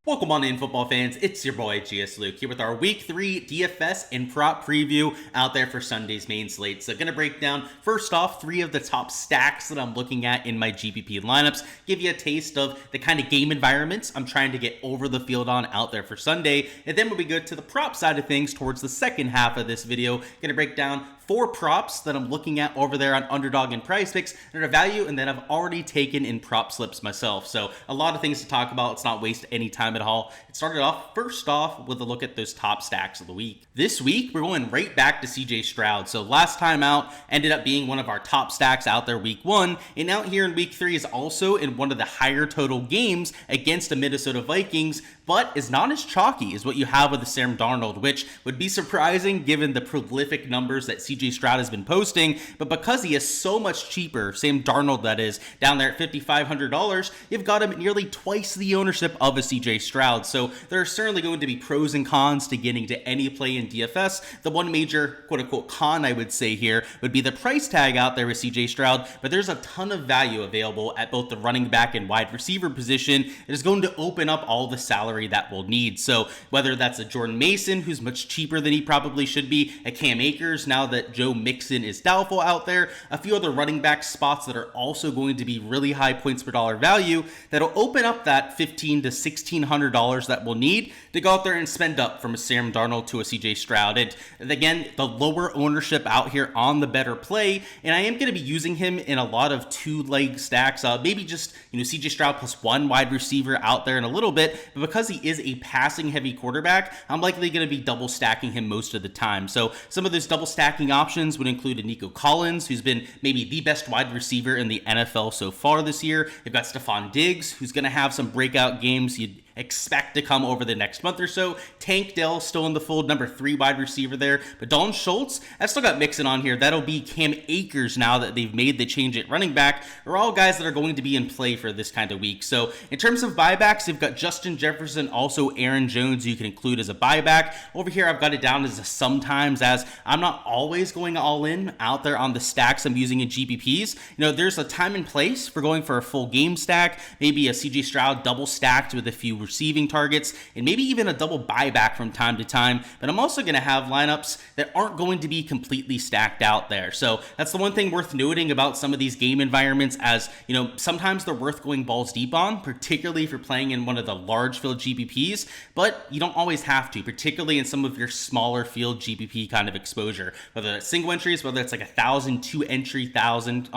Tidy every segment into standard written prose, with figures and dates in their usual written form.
Welcome on in, football fans. It's your boy Gsluke here with our Week 3 DFS and prop preview out there for Sunday's main slate. So going to break down, first off, 3 of the top stacks that I'm looking at in my GPP lineups, give you a taste of the kind of game environments I'm trying to get over the field on out there for Sunday. And then when we go to the prop side of things towards the second half of this video, going to break down 4 props that I'm looking at over there on Underdog and Prize Picks that are value and that I've already taken in prop slips myself. So a lot of things to talk about. Let's not waste any time at all. It started off first off with a look at those top stacks of the week. This week, we're going right back to CJ Stroud. So last time out ended up being one of our top stacks out there week 1. And out here in week 3 is also in one of the higher total games against the Minnesota Vikings, but is not as chalky as what you have with the Sam Darnold, which would be surprising given the prolific numbers that CJ Stroud has been posting. But because he is so much cheaper, Sam Darnold that is, down there at $5,500, you've got him at nearly twice the ownership of a CJ Stroud. So there are certainly going to be pros and cons to getting to any play in DFS. The one major quote-unquote con I would say here would be the price tag out there with CJ Stroud, but there's a ton of value available at both the running back and wide receiver position. It is going to open up all the salary that we'll need. So whether that's a Jordan Mason, who's much cheaper than he probably should be, a Cam Akers, now that Joe Mixon is doubtful out there, a few other running back spots that are also going to be really high points per dollar value, that'll open up that $1,500 to $1,600 that we'll need to go out there and spend up from a Sam Darnold to a CJ Stroud. And again, the lower ownership out here on the better play, and I am going to be using him in a lot of 2-leg stacks, maybe just CJ Stroud plus 1 wide receiver out there in a little bit, but because he is a passing heavy quarterback, I'm likely going to be double stacking him most of the time. So some of those double stacking options would include a Nico Collins, who's been maybe the best wide receiver in the NFL so far this year. You've got Stephon Diggs, who's going to have some breakout games you'd expect to come over the next month or so. Tank Dell still in the fold, number 3 wide receiver there. But Dalton Schultz, I've still got Mixon on here. That'll be Cam Akers now that they've made the change at running back. Are all guys that are going to be in play for this kind of week. So in terms of buybacks, you've got Justin Jefferson, also Aaron Jones you can include as a buyback. Over here, I've got it down as a sometimes, as I'm not always going all in out there on the stacks I'm using in GPPs. There's a time and place for going for a full game stack, maybe a CJ Stroud double stacked with a few receiving targets, and maybe even a double buyback from time to time. But I'm also going to have lineups that aren't going to be completely stacked out there. So that's the one thing worth noting about some of these game environments, as sometimes they're worth going balls deep on, particularly if you're playing in one of the large field GPPs, but you don't always have to, particularly in some of your smaller field GPP kind of exposure, whether it's single entries, whether it's like 1,000, 2-entry, 1,000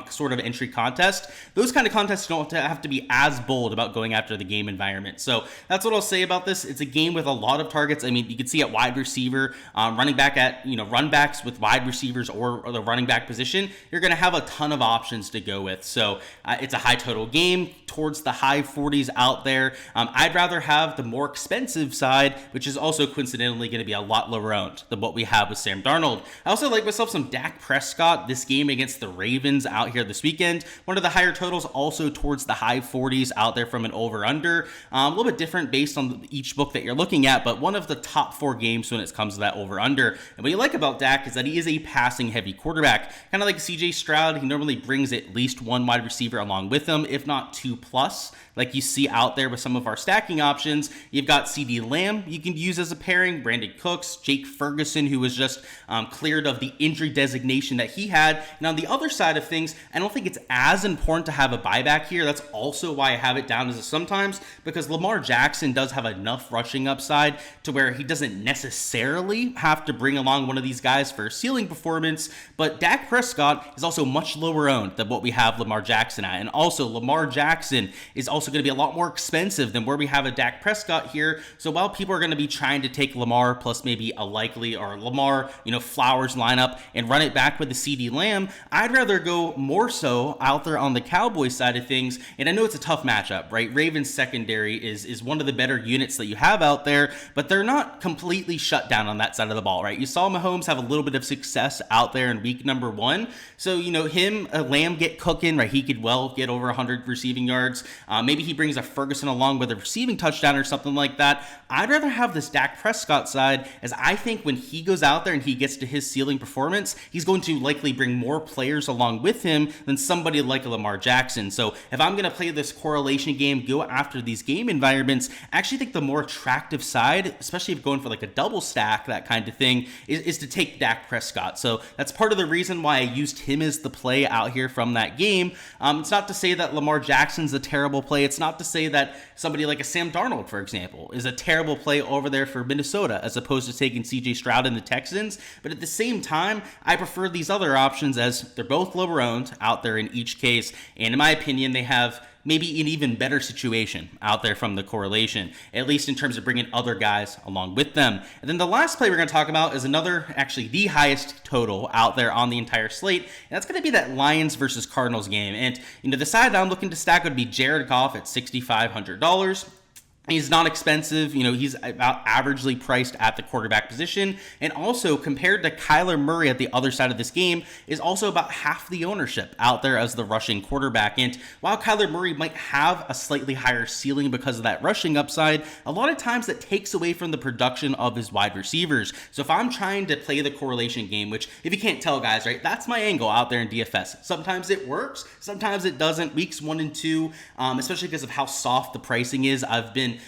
sort of entry contest. Those kind of contests don't have to be as bold about going after the game environment. So that's what I'll say about this. It's a game with a lot of targets. I mean, you can see at wide receiver, running back at, run backs with wide receivers or the running back position, you're going to have a ton of options to go with. So it's a high total game towards the high 40s out there. I'd rather have the more expensive side, which is also coincidentally going to be a lot lower owned than what we have with Sam Darnold. I also like myself some Dak Prescott this game against the Ravens out here this weekend. One of the higher totals also towards the high 40s out there from an over-under. A little bit different based on each book that you're looking at, but one of the top 4 games when it comes to that over-under. And what you like about Dak is that he is a passing-heavy quarterback. Kind of like CJ Stroud, he normally brings at least 1 wide receiver along with him, if not 2 plus, like you see out there with some of our stacking options. You've got CeeDee Lamb you can use as a pairing, Brandon Cooks, Jake Ferguson, who was just cleared of the injury designation that he had. And on the other side of things, I don't think it's as important to have a buyback here. That's also why I have it down as a sometimes, because Lamar Jackson does have enough rushing upside to where he doesn't necessarily have to bring along one of these guys for a ceiling performance. But Dak Prescott is also much lower owned than what we have Lamar Jackson at. And also Lamar Jackson is also going to be a lot more expensive than where we have a Dak Prescott here. So while people are going to be trying to take Lamar plus maybe a likely or Lamar, Flowers lineup and run it back with the CeeDee Lamb, I'd rather go more so out there on the Cowboys side of things. And I know it's a tough matchup, right? Ravens secondary is one of the better units that you have out there, but they're not completely shut down on that side of the ball, right? You saw Mahomes have a little bit of success out there in week number 1. So, Lamb get cooking, right? He could well get over 100 receiving yards. Maybe he brings a Ferguson along with a receiving touchdown or something like that. I'd rather have this Dak Prescott side, as I think when he goes out there and he gets to his ceiling performance, he's going to likely bring more players along with him than somebody like Lamar Jackson. So if I'm going to play this correlation game, go after these game game environments, I actually think the more attractive side, especially if going for like a double stack, that kind of thing, is to take Dak Prescott. So that's part of the reason why I used him as the play out here from that game. It's not to say that Lamar Jackson's a terrible play. It's not to say that somebody like a Sam Darnold, for example, is a terrible play over there for Minnesota as opposed to taking CJ Stroud and the Texans. But at the same time, I prefer these other options as they're both lower owned out there in each case. And in my opinion, they have maybe an even better situation out there from the correlation, at least in terms of bringing other guys along with them. And then the last play we're going to talk about is another, actually the highest total out there on the entire slate, and that's going to be that Lions versus Cardinals game. And, the side that I'm looking to stack would be Jared Goff at $6,500. He's not expensive. He's about averagely priced at the quarterback position. And also, compared to Kyler Murray at the other side of this game, is also about half the ownership out there as the rushing quarterback. And while Kyler Murray might have a slightly higher ceiling because of that rushing upside, a lot of times that takes away from the production of his wide receivers. So if I'm trying to play the correlation game, which if you can't tell, guys, right, that's my angle out there in DFS. Sometimes it works, sometimes it doesn't. Weeks 1 and 2, especially because of how soft the pricing is, I've been,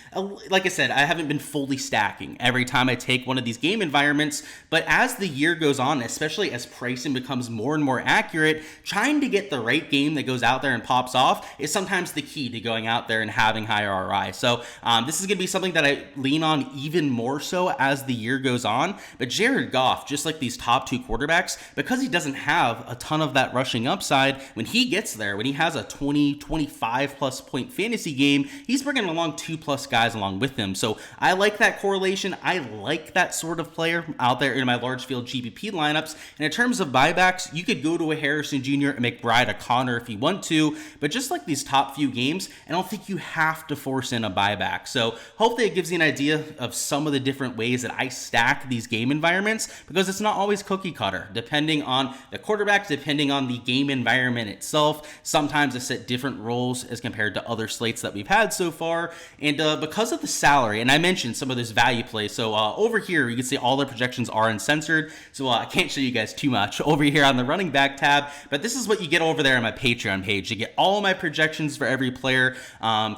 like I said, I haven't been fully stacking every time I take one of these game environments, but as the year goes on, especially as pricing becomes more and more accurate, trying to get the right game that goes out there and pops off is sometimes the key to going out there and having high ROI. So this is going to be something that I lean on even more so as the year goes on. But Jared Goff, just like these top two quarterbacks, because he doesn't have a ton of that rushing upside, when he gets there, when he has a 20, 25 plus point fantasy game, he's bringing along 2+ guys along with him. So I like that correlation. I like that sort of player out there in my large field GPP lineups. And in terms of buybacks, you could go to a Harrison Jr., a McBride, a Connor if you want to, but just like these top few games, I don't think you have to force in a buyback. So hopefully it gives you an idea of some of the different ways that I stack these game environments, because it's not always cookie cutter, depending on the quarterback, depending on the game environment itself. Sometimes I set different roles as compared to other slates that we've had so far. And because of the salary, and I mentioned some of this value play, so over here you can see all the projections are uncensored, so I can't show you guys too much over here on the running back tab, but this is what you get over there on my Patreon page. You get all my projections for every player,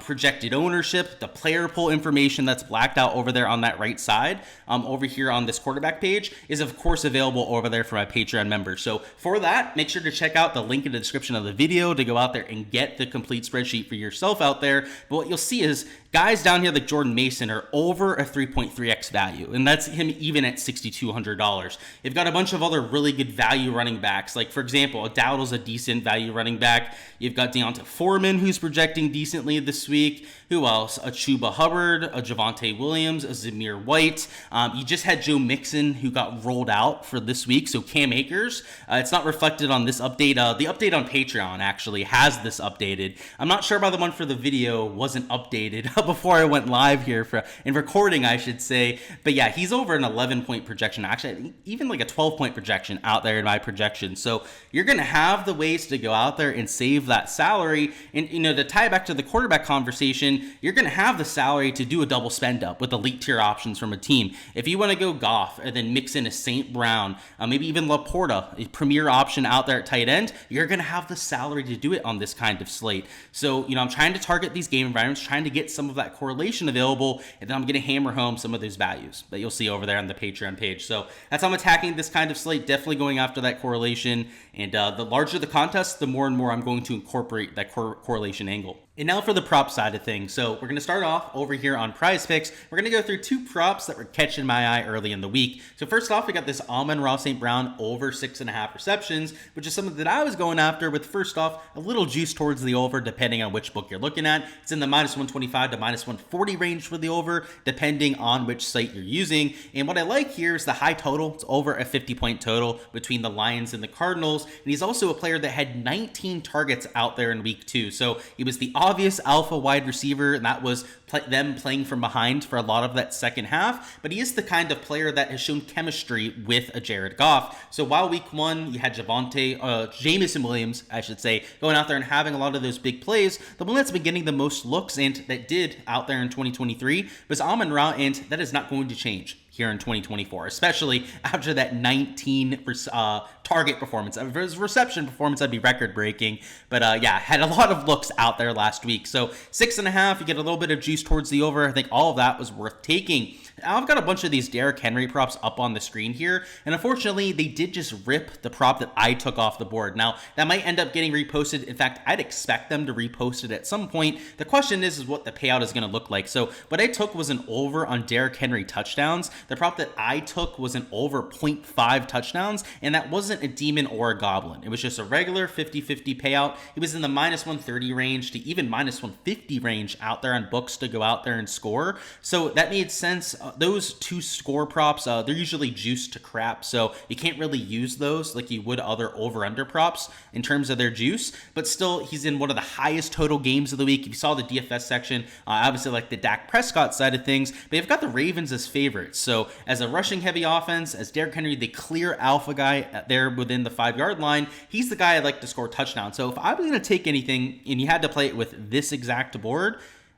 projected ownership, the player pool information that's blacked out over there on that right side. Over here on this quarterback page is of course available over there for my Patreon members. So for that, make sure to check out the link in the description of the video to go out there and get the complete spreadsheet for yourself out there. But what you'll see is guys down here like Jordan Mason are over a 3.3x value, and that's him even at $6,200. You've got a bunch of other really good value running backs, like for example, Dowdle's a decent value running back. You've got Deonta Foreman, who's projecting decently this week. Who else? A Chuba Hubbard, a Javonte Williams, a Zamir White. You just had Joe Mixon, who got rolled out for this week. So Cam Akers, it's not reflected on this update. The update on Patreon actually has this updated. I'm not sure why the one for the video wasn't updated before I went live here in recording, I should say. But yeah, he's over an 11-point projection. Actually, even like a 12-point projection out there in my projection. So you're going to have the ways to go out there and save that salary. And, to tie back to the quarterback conversation, you're going to have the salary to do a double spend up with elite tier options from a team. If you want to go Goff and then mix in a St. Brown, maybe even Laporta, a premier option out there at tight end, you're going to have the salary to do it on this kind of slate. So, I'm trying to target these game environments, trying to get some of that correlation available, and then I'm going to hammer home some of those values that you'll see over there on the Patreon page. So that's how I'm attacking this kind of slate, definitely going after that correlation. And the larger the contest, the more and more I'm going to incorporate that correlation angle. And now for the prop side of things. So we're going to start off over here on Prize Picks. We're going to go through two props that were catching my eye early in the week. So first off, we got this Amon-Ra St. Brown over 6.5 receptions, which is something that I was going after with, first off, a little juice towards the over, depending on which book you're looking at. It's in the -125 to -140 range for the over, depending on which site you're using. And what I like here is the high total. It's over a 50-point total between the Lions and the Cardinals. And he's also a player that had 19 targets out there in week 2. So he was the obvious alpha wide receiver, and that was them playing from behind for a lot of that second half. But he is the kind of player that has shown chemistry with a Jared Goff. So while week 1 you had Jameson Williams, I should say, going out there and having a lot of those big plays, the one that's been getting the most looks and that did out there in 2023 was Amon-Ra, and that is not going to change. here in 2024, especially after that 19 target performance. If it was reception performance, that'd be record breaking. But yeah, had a lot of looks out there last week. So 6.5, you get a little bit of juice towards the over. I think all of that was worth taking. Now I've got a bunch of these Derrick Henry props up on the screen here, and unfortunately they did just rip the prop that I took off the board. Now that might end up getting reposted. In fact, I'd expect them to repost it at some point. The question is what the payout is going to look like. So what I took was an over on Derrick Henry touchdowns. The prop that I took was an over 0.5 touchdowns, and that wasn't a demon or a goblin. It was just a regular 50-50 payout. It was in the minus 130 range to even minus 150 range out there on books to go out there and score. So that made sense. Those two score props, they're usually juiced to crap, so you can't really use those like you would other over-under props in terms of their juice, but still, he's in one of the highest total games of the week. If you saw the DFS section, obviously like the Dak Prescott side of things, but you've got the Ravens as favorites. So as a rushing-heavy offense, as Derrick Henry, the clear alpha guy there within the 5-yard line, he's the guy I'd like to score touchdowns. So if I was going to take anything and you had to play it with this exact board,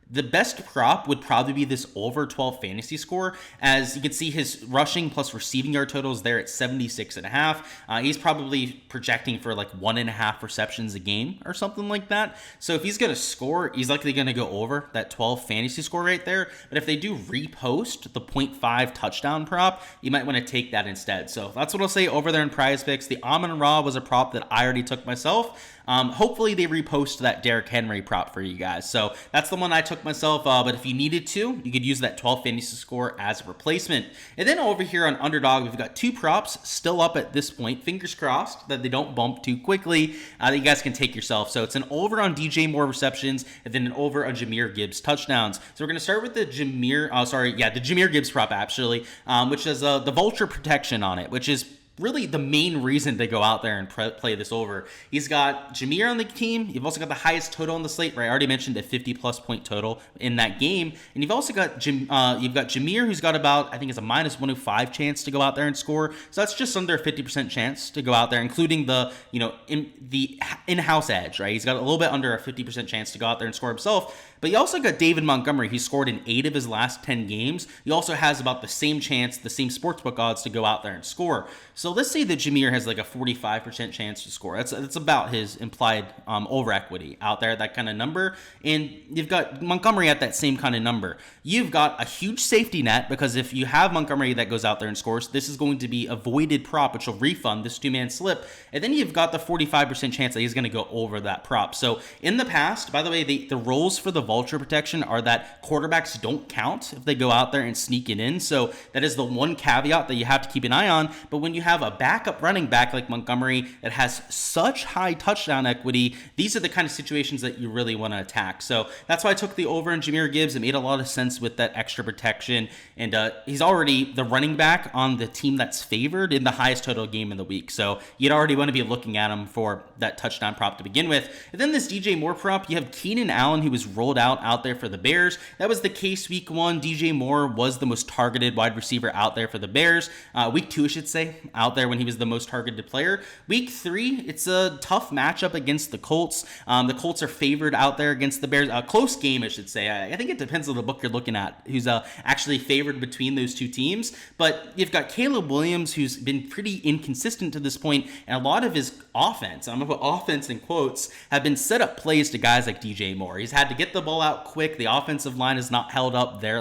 the best prop would probably be this over 12 fantasy score. As you can see, his rushing plus receiving yard totals there at 76.5. He's probably projecting for like 1.5 receptions a game or something like that. So if he's going to score, he's likely going to go over that 12 fantasy score right there. But if they do repost the 0.5 touchdown prop, you might want to take that instead. So that's what I'll say over there in Prize Picks. The Amon-Ra was a prop that I already took myself. Hopefully they repost that Derrick Henry prop for you guys. So that's the one I took myself, but if you needed to, you could use that 12 fantasy score as a replacement. And then over here on Underdog, we've got two props still up at this point. Fingers crossed that they don't bump too quickly, that you guys can take yourself. So it's an over on DJ Moore receptions and then an over on Jahmyr Gibbs touchdowns. So we're going to start with the Jahmyr Gibbs prop actually, which is the vulture protection on it, which is really the main reason they go out there and play this over. He's got Jahmyr on the team. You've also got the highest total on the slate, right? I already mentioned a 50-plus point total in that game. And you've also got Jahmyr, who's got about, I think it's a minus 105 chance to go out there and score. So that's just under a 50% chance to go out there, including the, in-house edge, right? He's got a little bit under a 50% chance to go out there and score himself. But you also got David Montgomery. He scored in 8 of his last 10 games. He also has about the same chance, the same sportsbook odds to go out there and score. So let's say that Jahmyr has like a 45% chance to score. That's about his implied over equity out there, that kind of number. And you've got Montgomery at that same kind of number. You've got a huge safety net because if you have Montgomery that goes out there and scores, this is going to be a voided prop, which will refund this two-man slip. And then you've got the 45% chance that he's going to go over that prop. So in the past, by the way, the rules for the vulture protection are that quarterbacks don't count if they go out there and sneak it in. So that is the one caveat that you have to keep an eye on. But when you have a backup running back like Montgomery that has such high touchdown equity, these are the kind of situations that you really want to attack. So that's why I took the over in Jahmyr Gibbs. It made a lot of sense with that extra protection. And he's already the running back on the team that's favored in the highest total game of the week. So you'd already want to be looking at him for that touchdown prop to begin with. And then this DJ Moore prop, you have Keenan Allen, who was rolled out there for the Bears. That was the case week 1. DJ Moore was the most targeted wide receiver out there for the Bears. Week 2, I should say, out there when he was the most targeted player. Week 3, it's a tough matchup against the Colts. The Colts are favored out there against the Bears. A close game, I should say. I think it depends on the book you're looking at, who's actually favored between those two teams. But you've got Caleb Williams, who's been pretty inconsistent to this point, and a lot of his offense, I'm going to put offense in quotes, have been set up plays to guys like DJ Moore. He's had to get the ball out quick. The offensive line has not held up their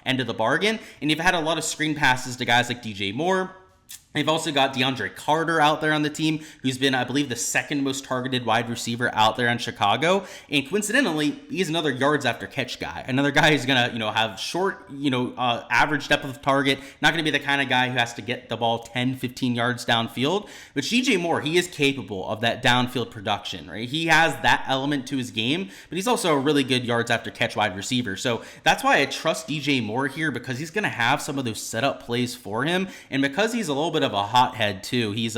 end of the bargain. And you've had a lot of screen passes to guys like DJ Moore. They've also got DeAndre Carter out there on the team, who's been, I believe, the second most targeted wide receiver out there in Chicago. And coincidentally, he's another yards after catch guy. Another guy who's going to, have short, average depth of target. Not going to be the kind of guy who has to get the ball 10, 15 yards downfield. But DJ Moore, he is capable of that downfield production, right? He has that element to his game, but he's also a really good yards after catch wide receiver. So that's why I trust DJ Moore here, because he's going to have some of those setup plays for him. And because he's a little bit of a hothead too. He's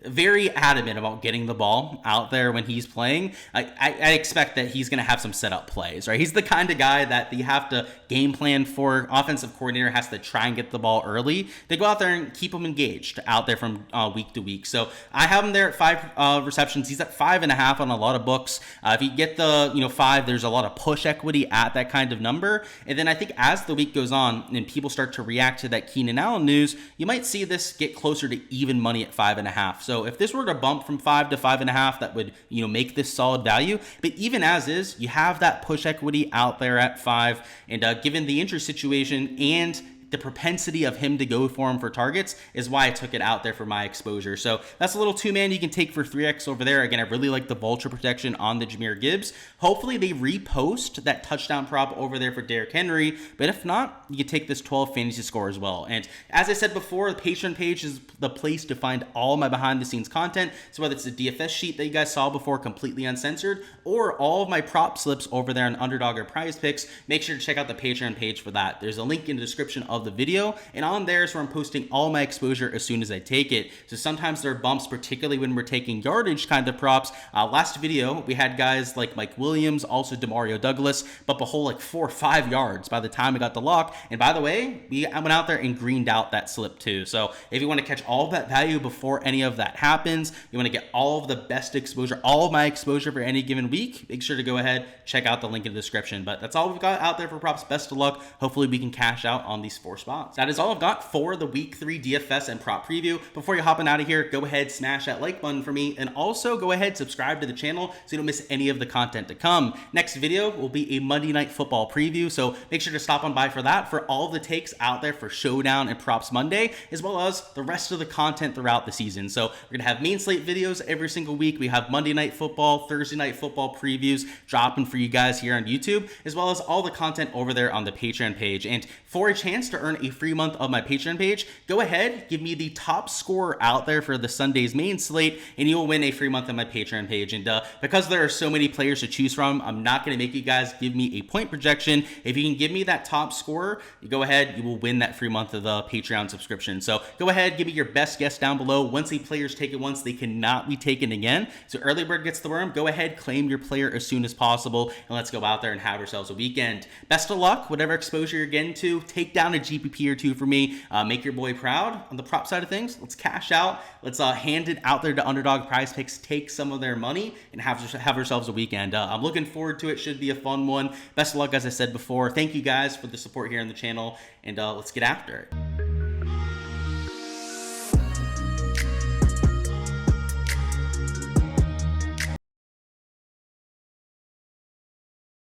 very adamant about getting the ball out there when he's playing. I expect that he's going to have some setup plays, right? He's the kind of guy that you have to game plan for. Offensive coordinator has to try and get the ball early. They go out there and keep him engaged out there from week to week. So I have him there at 5 receptions. He's at 5.5 on a lot of books. If you get the 5, there's a lot of push equity at that kind of number. And then I think as the week goes on and people start to react to that Keenan Allen news, you might see this get closer to even money at 5.5. So if this were to bump from 5 to 5.5, that would make this solid value. But even as is, you have that push equity out there at 5, and given the injury situation and the propensity of him to go for him for targets is why I took it out there for my exposure. So that's a little 2-man you can take for 3x over there. Again, I really like the vulture protection on the Jahmyr Gibbs. Hopefully they repost that touchdown prop over there for Derrick Henry, but if not, you can take this 12 fantasy score as well. And as I said before, the Patreon page is the place to find all my behind the scenes content. So whether it's the DFS sheet that you guys saw before, completely uncensored, or all of my prop slips over there on Underdog or Prize Picks, make sure to check out the Patreon page for that. There's a link in the description of the video, and on there is where I'm posting all my exposure as soon as I take it. So sometimes there are bumps, particularly when we're taking yardage kind of props. Last video we had guys like Mike Williams, also Demario Douglas, but the whole 4 or 5 yards by the time I got the lock. And by the way, I went out there and greened out that slip too. So if you want to catch all of that value before any of that happens, you want to get all of the best exposure, all of my exposure for any given week, make sure to go ahead, check out the link in the description. But that's all we've got out there for props. Best of luck. Hopefully we can cash out on these 4 spots. That is all I've got for the week 3 DFS and prop preview. Before you hopping out of here, go ahead, smash that like button for me, and also go ahead, subscribe to the channel so you don't miss any of the content to come. Next video will be a Monday Night Football preview, so make sure to stop on by for that, for all the takes out there for Showdown and Props Monday, as well as the rest of the content throughout the season. So we're gonna have main slate videos every single week. We have Monday Night Football, Thursday Night Football previews dropping for you guys here on YouTube, as well as all the content over there on the Patreon page. And for a chance to earn a free month of my Patreon page, go ahead, give me the top score out there for the Sunday's main slate, and you'll win a free month on my Patreon page. And because there are so many players to choose from, I'm not going to make you guys give me a point projection. If you can give me that top score, you go ahead, you will win that free month of the Patreon subscription. So go ahead, give me your best guess down below. Once the players take it once, they cannot be taken again. So early bird gets the worm. Go ahead, claim your player as soon as possible, and let's go out there and have ourselves a weekend. Best of luck, whatever exposure you're getting to. Take down a GPP or 2 for me. Make your boy proud. On the prop side of things, let's cash out. Let's hand it out there to Underdog Prize Picks, take some of their money, and have ourselves a weekend. I'm looking forward to it. Should be a fun one. Best of luck, as I said before. Thank you guys for the support here on the channel, and let's get after it.